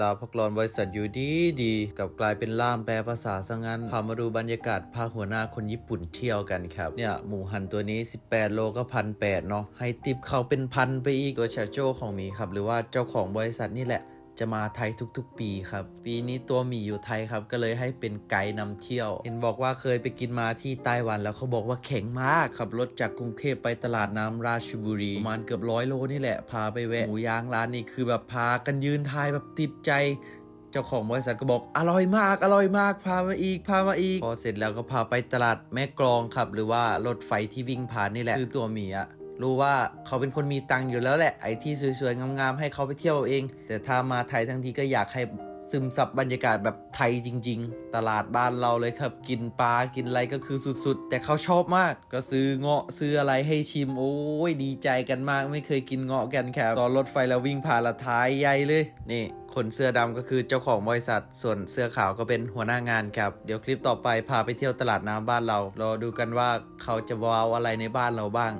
ลาพักร้อนบริษัทอยู่ดีกับกลายเป็นล่ามแปลภาษาซะงั้นพามาดูบรรยากาศพาหัวหน้าคนญี่ปุ่นเที่ยวกันครับเนี่ยหมูหันตัวนี้18โลก็1,800เนาะให้ติปเขาเป็นพันไปอีกตัวชาโจ้ของหมีครับหรือว่าเจ้าของบริษัทนี่แหละจะมาไทยทุกๆปีครับปีนี้ตัวหมีอยู่ไทยครับก็เลยให้เป็นไกด์นำเที่ยวเห็นบอกว่าเคยไปกินมาที่ไต้หวันแล้วเขาบอกว่าแข็งมากขับรถจากกรุงเทพไปตลาดน้ำราชบุรีประมาณเกือบ100 โลนี่แหละพาไปแวะหมูย่างร้านนี้คือแบบพากันยืนทายแบบติดใจเจ้าของบริษัทก็บอกอร่อยมากพามาอีกพอเสร็จแล้วก็พาไปตลาดแม่กลองครับหรือว่ารถไฟที่วิ่งผ่านนี่แหละคือตัวหมีอะรู้ว่าเขาเป็นคนมีตังค์อยู่แล้วแหละไอ้ที่สวยๆงามๆให้เขาไปเที่ยวเองแต่ถ้ามาไทยทั้งทีก็อยากให้ซึมซับบรรยากาศแบบไทยจริงๆตลาดบ้านเราเลยครับกินปลากินอะไรก็คือสุดๆแต่เขาชอบมากก็ซื้อเงาะซื้ออะไรให้ชิมโอ้ยดีใจกันมากไม่เคยกินเงาะกันครับตอนรถไฟเราวิ่งผ่านละท้ายใหญ่เลยนี่คนเสื้อดำก็คือเจ้าของบริษัทส่วนเสื้อขาวก็เป็นหัวหน้างานครับเดี๋ยวคลิปต่อไปพาไปเที่ยวตลาดน้ำบ้านเรารอดูกันว่าเขาจะว้าวอะไรในบ้านเราบ้าง